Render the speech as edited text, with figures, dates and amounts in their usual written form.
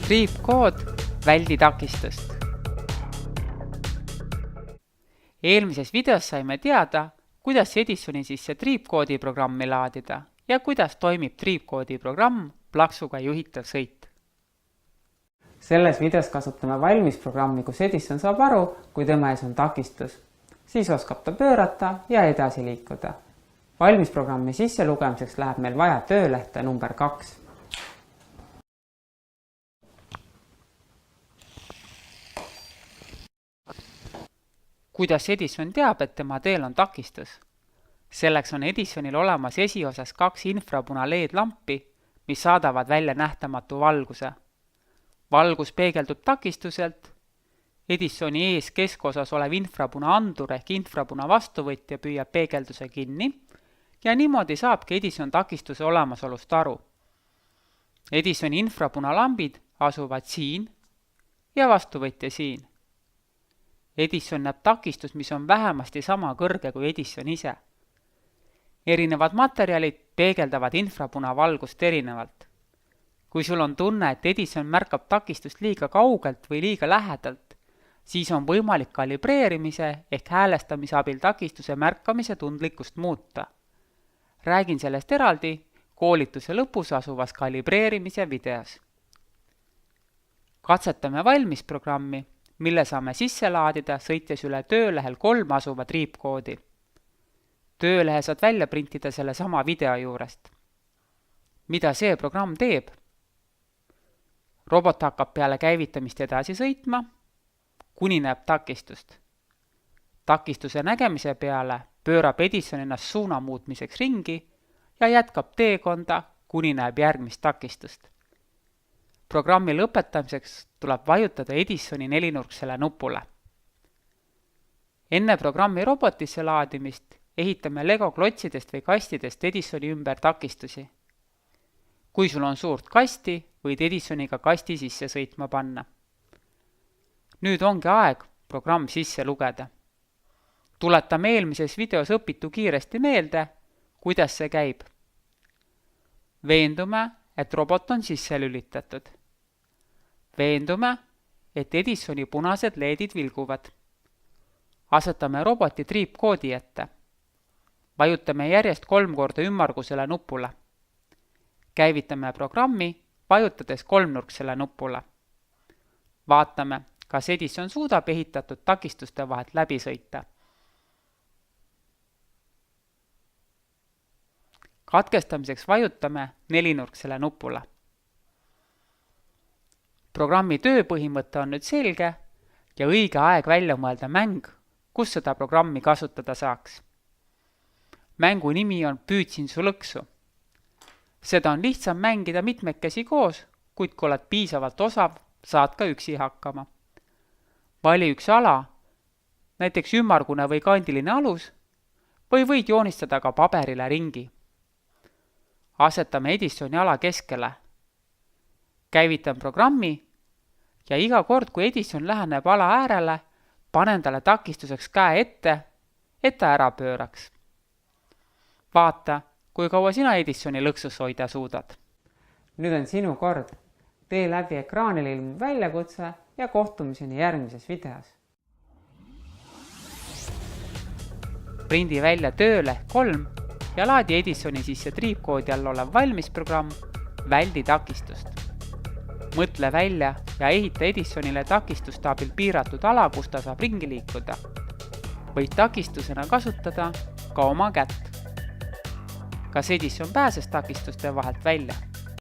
Triipkood, väldi takistust. Eelmises videos saime teada, kuidas Edisoni sisse triipkoodi programmi laadida ja kuidas toimib triipkoodi programm plaksuga juhitav sõit. Selles videos kasutame valmisprogrammi, kus Edison saab aru, kui tema ees on takistus. Siis oskab ta pöörata ja edasi liikuda. Valmisprogrammi sisse lugemiseks läheb meil vaja töölehte number 2. Kuidas Edison teab, et tema teel on takistus? Selleks on Edisonil olemas esiosas 2 infrapuna LED-lampi, mis saadavad välja nähtamatu valguse. Valgus peegeldub takistuselt, Edisoni ees keskosas olev infrapuna andur ehk infrapuna vastuvõtja püüab peegelduse kinni ja niimoodi saabki Edison takistuse olemasolust aru. Edisoni infrapuna lambid asuvad siin ja vastuvõtja siin. Edison näeb takistust, mis on vähemasti sama kõrge kui Edison ise. Erinevad materjalid peegeldavad infrapuna valgust erinevalt. Kui sul on tunne, et Edison märkab takistust liiga kaugelt või liiga lähedalt, siis on võimalik kalibreerimise ehk häälestamise abil takistuse märkamise tundlikkust muuta. Räägin sellest eraldi koolituse lõpus asuvas kalibreerimise videos. Katsetame valmisprogrammi, mille saame sisse laadida, sõites üle töölehel 3 asuva triipkoodi. Töölehe saad välja printida selle sama video juurest. Mida see programm teeb? Robot hakkab peale käivitamist edasi sõitma, kuni näeb takistust. Takistuse nägemise peale pöörab Edison ennast suuna muutmiseks ringi ja jätkab teekonda, kuni näeb järgmist takistust. Programmi lõpetamiseks tuleb vajutada Edisoni 4-nurksele nupule. Enne programmi robotisse laadimist ehitame Lego klotsidest või kastidest Edisoni ümber takistusi. Kui sul on suurt kasti, võid Edisoniga kasti sisse sõitma panna. Nüüd ongi aeg programm sisse lugeda. Tuletame eelmises videos õpitu kiiresti meelde, kuidas see käib. Veendume, et robot on sisse lülitatud. Veendume, et Edisoni punased LED-id vilguvad. Asetame roboti triipkoodi ette. Vajutame järjest 3 korda ümmargusele nupule. Käivitame programmi, vajutades 3-nurksele nupule. Vaatame, kas Edison suudab ehitatud takistuste vahelt läbi sõita. Katkestamiseks vajutame 4-nurksele nupule. Programmi tööpõhimõte on nüüd selge ja õige aeg välja mõelda mäng, kus seda programmi kasutada saaks. Mängu nimi on Püüdsin su lõksu. Seda on lihtsam mängida mitmekesi koos, kuid kui oled piisavalt osav, saad ka üksi hakkama. Vali üks ala, näiteks ümmargune või kandiline alus, või võid joonistada ka paberile ringi. Asetame Edisoni ala keskele. Käivitan programmi ja iga kord, kui Edison läheneb ala äärele, panen talle takistuseks käe ette, et ta ära pööraks. Vaata, kui kaua sina Edisoni lõksus hoida suudad. Nüüd on sinu kord. Tee läbi ekraanile ilmuv väljakutse ja kohtumiseni järgmises videos. Prindi välja tööleht 3 ja laadi Edisoni sisse triipkoodi all olev valmisprogramm Väldi takistust. Mõtle välja ja ehita Edisonile takistuste abil piiratud ala, kus ta saab ringi liikuda. Võid takistusena kasutada ka oma kätt. Kas Edison pääses takistuste vahelt välja?